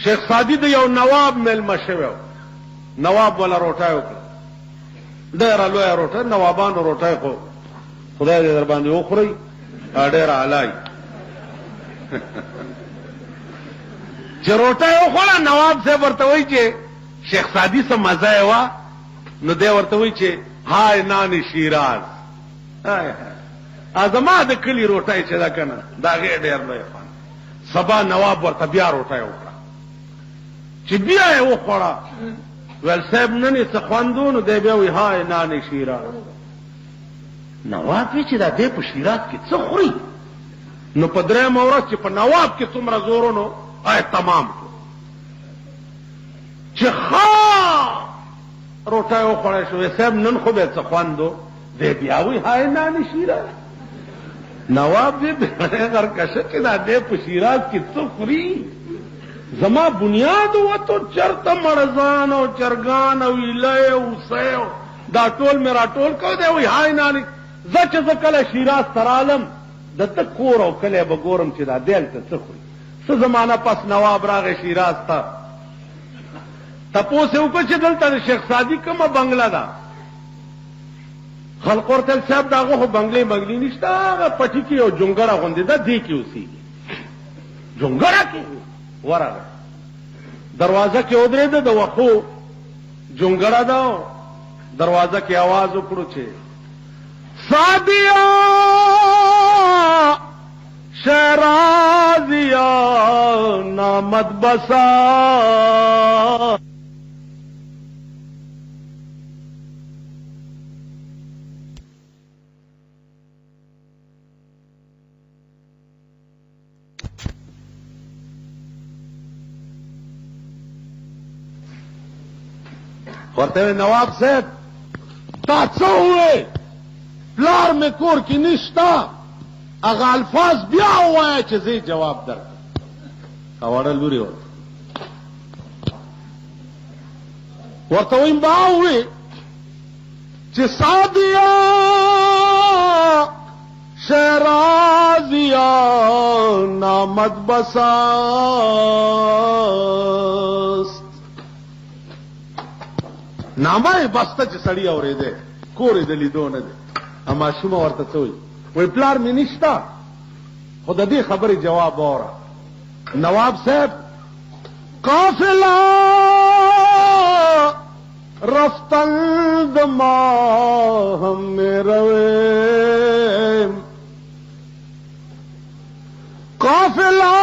شیخ سادي د یو نواب میلمه شوی و. نواب ولا روټۍ وکړه، ډېره لویه روټۍ. نوابانو روټۍ خو خدای دې در باندې وخورئ، ډېره اعلی. چې روټۍ وخوړه، نواب صاحب ورته وایي چې شیخ سادي څه مزه یې وه، نو دی ورته وایي چې های نان شیراز، زما د کلي روټۍ چې ده که نه، د هغې ډېر لوی خوند. سبا نواب ورته بیا روټۍ وکړه، چې بیا یې وخوړه، ویل صاحب نن یې څه خوند و، نو دی بیا وایي های نان شیراز. نواب وی چې دا دی په شیراز کې څه خوري؟ نو په درېیمه ورځ چې په نواب کې څومره زور و، نو تمام کړو چې روټۍ وخوړی شو. صاحب نن خو به څه خوند و، دی بیا وایي های نان شیراز. نواب وی بیړۍ غرکشه چې دا دی په شیراز کې څه خوري؟ زما بنیاد وته چرته مړزان او چرګان او ایله او اوسۍ دا ټول مې راټول کړ. دی وایي های نان، زه چې زه کله شیراز ته رالم، د ته کور او کلی به ګورم چې دا دی هلته څه خوري. څه زمانه پس نواب راغی شیراز ته، تپوس یې وکړ چې دلته د شیخ سادي کومه بنګله ده. خلقو ورته ویل صاحب د هغه خو بنګلې بنګلې نشته، هغه پټي کې یو جونګړه غوندې ده، دې کې اوسېږي. جونګړه کې ورغی، دروازه کې ودرېده، د وښو جونګړه ده. دروازه کې आवाज وکړو چې سادیا شیرازیا نامت بسا. ورته نواب صاحب تا څه وویل؟ پلار مې کور کې نشته، هغه الفاظ بیا ووایه چې زه جواب درکړم. اوړه لوري ورته ویم به ووایي چې سادیا شیرازیا نامت بساست. نامه یې بسته چې سړی اورېدی، کور یې د لیدو نه دی. ماشومه ورته څه وایي؟ وایي پلار مې نشته، خو د دې خبرې جواب واوره. نواب صاحب قافله رفتن د ماهم مې رویم، قافله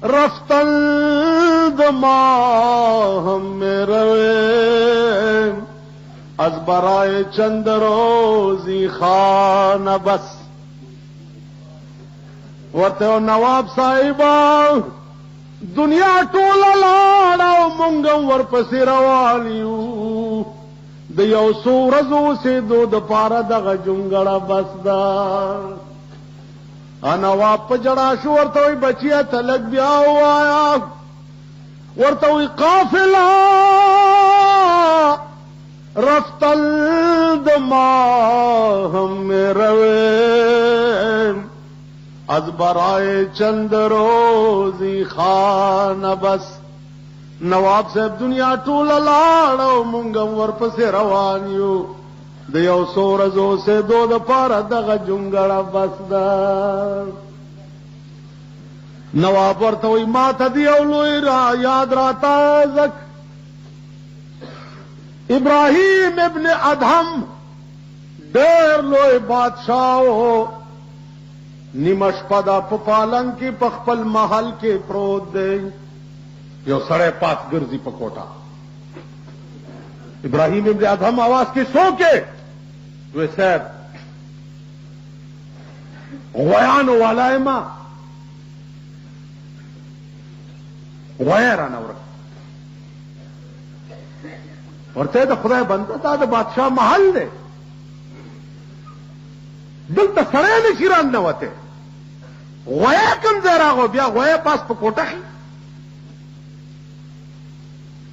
رفتن د ماهم مې رویم، از برای چند روزی خانه بس. ورته نواب صاحبا دنیا ټوله لاړه او مونږ هم ورپسې روان یو، د یو څو ورځو اوسېدو دپاره دغه جونګړه بس ده. نواب په جړا شو، ورته وایي بچیه ته لږ بیا ووایه. ورته وایي قافله رفتل د ماهم مې رویم، از برای چند روزی خانه بس. نواب صاحب دنیا ټوله لاړه او مونږ هم ورپسې روان یو، د یو څو ورځو اوسېدو دپاره دغه جونګړه بس ده. نواب ورته وایي ما ته د یو لوی را یاد راتازک، ابراهیم ابن ادهم ډېر لوی بادشاه و، نیمه شپه ده په پالنګ کې په خپل محل کې پروت دی، یو سړی پاس ګرځي په کوټه. ابراهیم ابن ادهم आवाज کې څوک وی صاحب غویانو والا ما غوی رانه ورک. ورته د خدای بنده دا د بادشاہ محل دی، دلته سړی نشي راننوتی، غوی کوم ځای راغو؟ بیا غوی پاس په کوټه کې.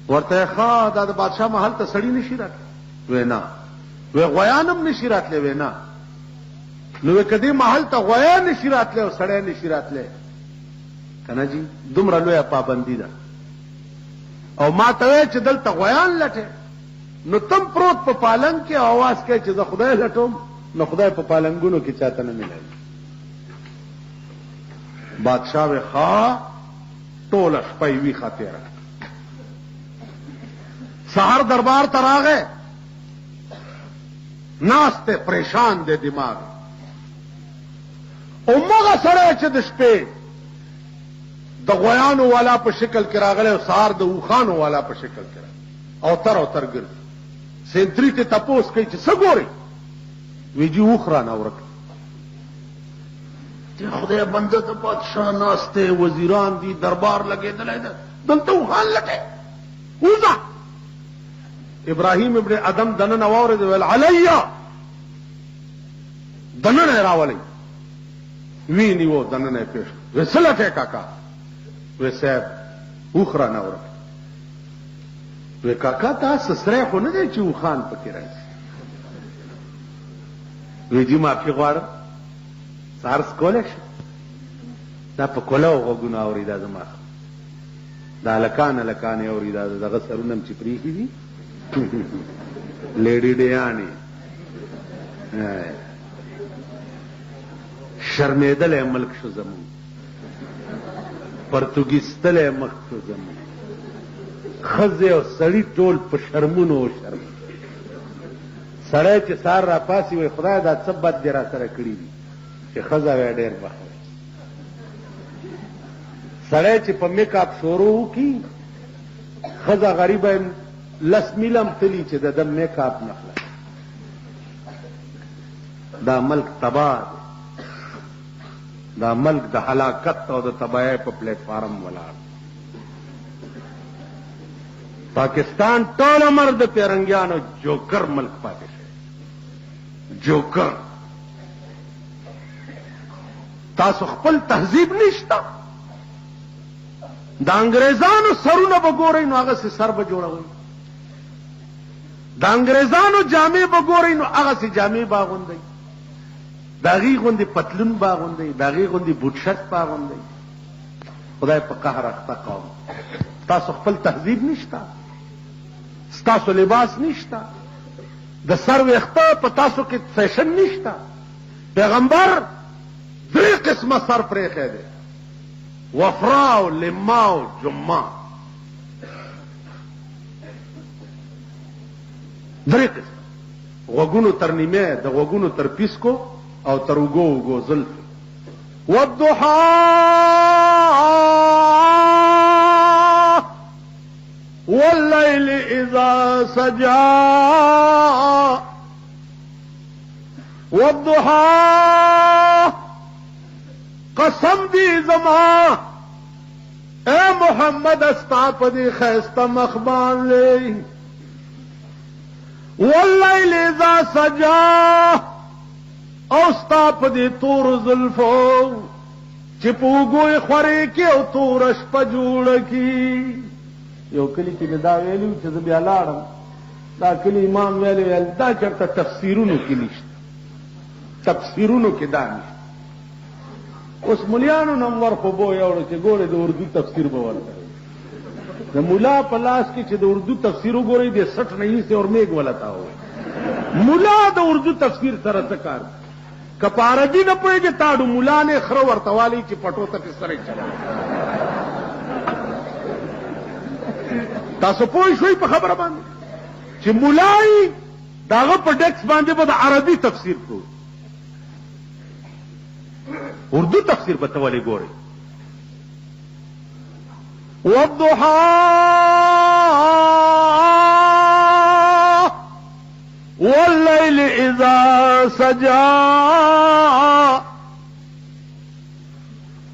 ورته ښه دا د بادشاہ محل ته سړی نشي راتلی؟ وی نه. وی غویان هم نشي راتلی؟ وی نه. نو که دې محل ته غوی نشي راتلی او سړی نشي راتلی، کنه جی دومره لویه پابندي ده او ما ته وایي چې دلته غویان لټې نو تم پروت په پالنګ کې اواز کوي چې زه خدای لټوم نو خدای په پالنګونو کې چاته نه ملایي بادشاہ وی خوا ټوله شپه یې ویښه تېره سحر دربار ته راغی ناست دی پریشان دی دماغ همغه سړی چې د شپې د غویانو والا په شکل کې راغلی او سهار د اوښانو والا په شکل کې راغلی او تر ګرځي سینتري ته تپوس کوي چې څه ګورې وی جي اوښ رانه ورک خدای بنده ته بادشاه ناست دی وزیران دي دربار لګېدلی ده دلته اوښان لټې وځه ابراهیم ابن ادم دننه واورېد ویل علیا دننه یې راولئ وی نیو دننه یې پېښ وی څه لټې کاکا وی صاحب اوښ رانه ورک وی کاکا تا سسری خو نه دی چې اوښان پکې راځي وی جي معافي غواړم سهار سکولی شي دا په کولو غوږونه اوري دا زما دا هلکان یې اوري دا دغه سرونه م چې پرېښي دي لیډي ډیانې شرمېدلی ملک شو زمون پرتګیستلی مخ شو زمون ښځې او سړي ټول په شرمونو و شرم سړی چې سهار را پاسي وایي خدای دا څه بد دې را سره کړي دي چې ښځه وی ډېر بخوي سړی چې په میک اپ شروع وکړي ښځه غریبه لس میلم تلي چې د ده میک اپ نه خلاص دا ملک تباه دی دا ملک د هلاکت او د تباهۍ په پلیټ فارم ولاړ پاکستان ټول عمر د پیرنګیانو جوکر ملک پاتې شوی جوکر تاسو خپل تهذیب نشته د انګریزانو سرونه به ګورئ نو هغسې سر به جوړوئ د انګریزانو جامې به ګورئ نو هغسې جامې به اغوندئ د هغې غوندې پتلون به اغوندئ د هغې غوندې بوټ شرټ به اغوندئ خدای په قهر اخته قوم تاسو خپل تهذیب نشته ستاسو لباس نشته د سر ویښته په تاسو کې فیشن نشته پیغمبر درې قسمه سر پرېښی دی وفراو لماو جما درې قسمه غوږونو تر نیمه د غوږونو تر پیسکو او تر اوږو زلف والضحا والليل اذا سجى والضحا قسم دی زما اے محمد استا پدی خیستا مخبان لے واللیل اذا سجا اوستا پدی تور زلفو چپوگوی خوری کی او تورش پا جوڑ کی یو کلی کی دا ویلیو چیز بیا لارم دا کلی امام ویلیو دا چرتا تفسیرونو کی نشت تفسیرونو کی دا نشت اوس ملیانو نمبر خو بو یوړو چې ګوره د اردو تفسیر به ورته د مولا په لاس کې چې د اردو تفسیر وګورئ د 60 نه یې اور میګ ولتا هو مولا د اردو تفسیر سره څه کار که په عربي نه پوهېږي تاړو مولا نه خره ورته والی چې پټو ته پې سره چلا تاسو پوه شوئ په خبره باندې چې مولای د هغه په ډیکس باندې به د عربي تفسیر پروت اردو تفسیر به ته ولې ګورئ والضحا واللیل اذا سجا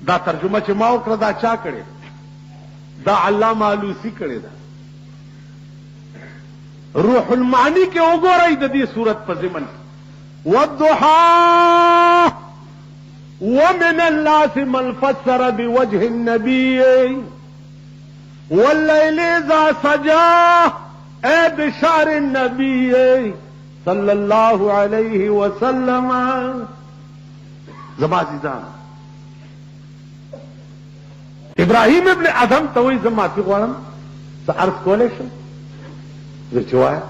دا ترجمه چې ما وکړه دا چا کړې دا علامه علوسی کړې ده روح المعانی کې وګورئ د دې صورت په ضمن والضحا ومن الناس من فسر بوجه النبي والليل اذا سجى اي بشعر النبي صلى الله عليه وسلم زما عزیزان ابراهیم ابن ادم ته وایي زه معافي غواړم څه عرض کولی شم زه چې وایه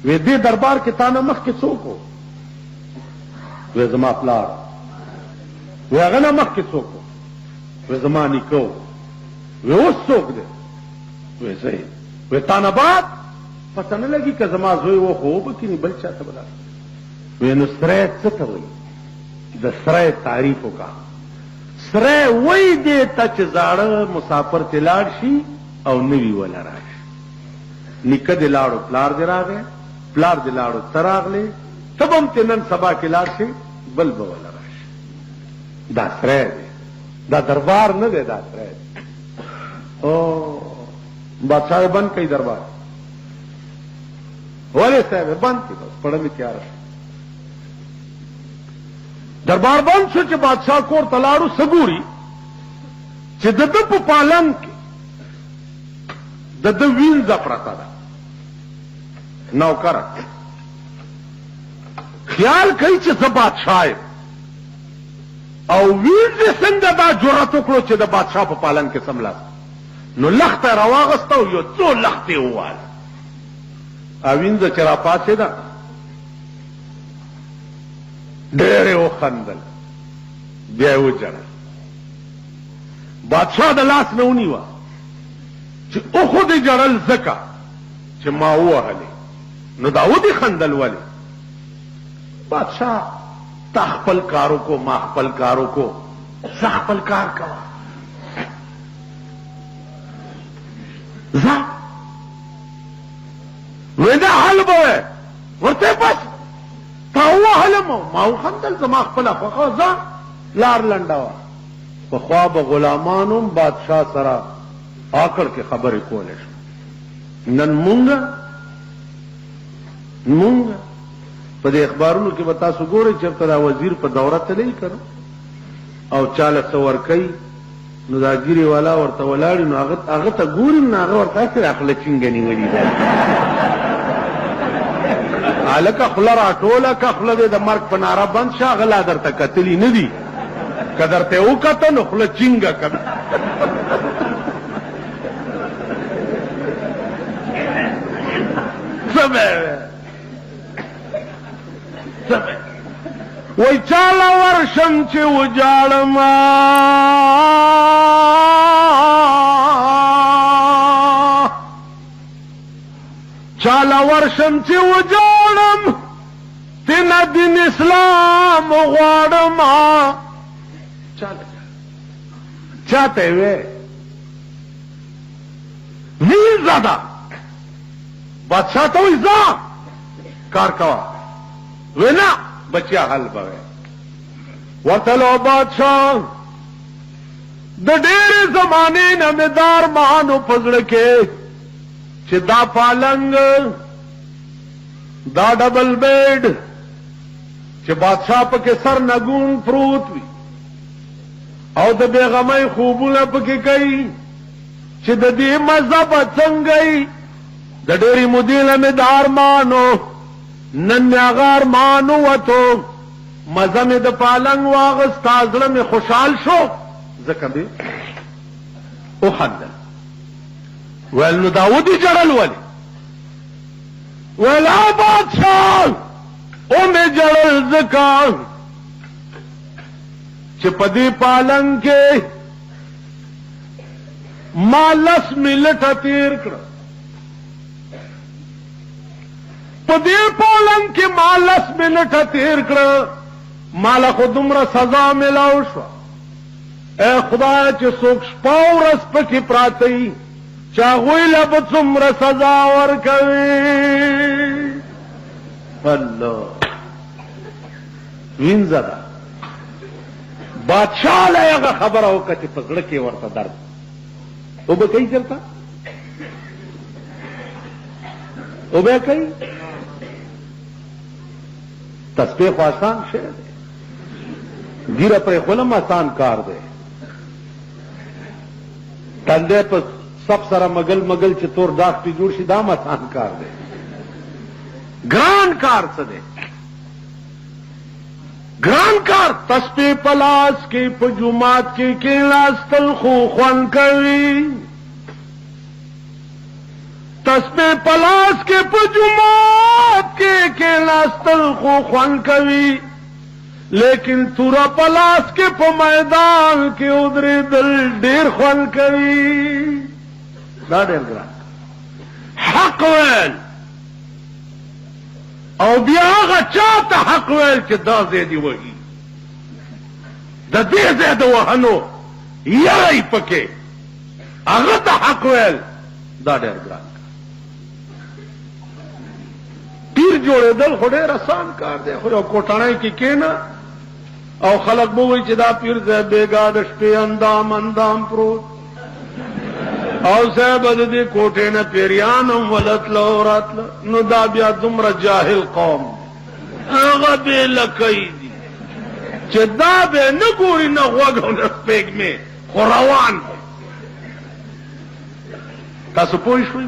وی دې دربار کې تا نه مخکې څوک و وی زما پلار وی هغه نه مخکې څوک و وی زما نیکه و وی اوس څوک دی وی زه وی تا نه بعد پته نه لګي که زما زوی و خو وبکیني بل چا ته به وی نو سری څه ته وایي د سری تعریف وکړه سری وایي دې ته چې زاړه مسافر ته لاړ شي او نوي وله راشي نیکه دې لاړو پلار دې راغی پلار دې لاړو ته راغلی ته به هم تې نن سبا کې لاړ شي بل به وله راشي دا سری دی دا دربار نه دی دا سری دی او بادشاہ بند کئی دربار ولې صاحب بند کړي بس پړه مې تیار دربار بند شو چې بادشاہ کور ته لاړو سګوري چې د ده په پالنګ کې د ده وینځه پرته ده نوکره خیال کوي چې زه بادشاہ یم او وینځې څنګه دا جرأت وکړو چې د بادشاہ په پالنګ کې سملاست نو لخته راواغسته او یو څو لختې وواله اوینځه چې راپاڅېده ډېرې وخندل بیا یې وجړل بادشاہ د لاس نه ونیوه چې وخودې جړل ځکه چې ما ووهلې نو دا ودې خندل ولې بادشاہ تا خپل کارو کو ما خپل کارو کو زه خپل کار کوه زه ویدا حل به ورته بس تا وهلم ما وخندل زما خپله خوښه زه لار لنډوه پخوا به غلامانو بادشاہ سره آکړ کې خبرې کولی شو نن مونږ په دې اخبارونو کې به تاسو ګورئ چېرته دا وزیر په دوره تللی که او چاله څه ورکوي نو دا ګیرې والا ورته ولاړي نو هغه ته ګوري نو هغه ورته هسې خله چینګه نیولي ده هلکه خوله راټوله که خوله دې د مرګ په ناره بند شه هغه لا درته کتلي نه دي که درته یې وکته نو خوله چینګه که څه به وی چاله ورشم چې وجاړم چاله ورشم چې وجاړم تینا دین اسلام غواړم چاته وی ویزه ده بادشاہ ته وی ځه کار کوه وینا بچیا حل بوي ورتلو بادشاہ د ډېرې زمانې نه مې دار مانو پزړه کې چې دا پالنګ دا ډبل بیډ چې بادشاہ پکې سر نګون پروت وي او د بېغمۍ خوبونه پکې کوي چې د دې مزه به څنګه وي د ډېرې مودې نه مې دار مانو نن مې هغه ارمان ووتو مزه مې د پالنګ واغستا زړه مې خوشحال شو ځکه مې وخندل ویل نو دا ودې جړل ولې ویل بادشاہ ومې جړل ځکه چې په دې پالنګ کې ما 10 منټه تېر کړه په دې پالنګ کې ما 10 منټه تېر کړه ماله خو دومره سزا میلاو شوه اے خدای چې څوک شپه او ورځ پکې پراته وي چې هغوی له به څومره سزا ورکوي الله وینځه ده بادشاہ له هغه خبره وکړه چې په زړه کې ورته درد اوبه کوي چېرته اوبه کوي تسبیح خو آسان شی دی ګیره پرې خولم آسان کار دی ټنډی په سب سره مګل مګل چې تور داغ پې جوړ شي دا هم آسان کار دی ګران کار څه دی ګران روان کار تسبیح پلاس کې په جمعات کې کېناستل خو خوان کوي تسبیح پلاس کې په جمعات کې کېناستل خو خوان کوي لیکن تورا پلاس کې په میدان کې ودرېدل ډېر خوان کوي دا ډېر ګران حق ویل او بیا هغه چاته حق ویل چې دا ځای دی وهي د دې ځای د وهنو یری پکې هغه ته حق ویل دا ډېر ګران پیر جوړېدل خو ډېر آسان کار دی خو یو کوټنۍ کې کېنه او خلق به وایي چې دا پیر صاحب بېګا د شپې اندام پروت او صاحب د دې کوټې نه پیریان هم ولتله او راتله نو دا بیا دومره جاهل قوم هغه بې لکۍ دي چې دا به نه ګوري نه غوږ او نه سپېږمې خو روان دی تاسو پوه شوئ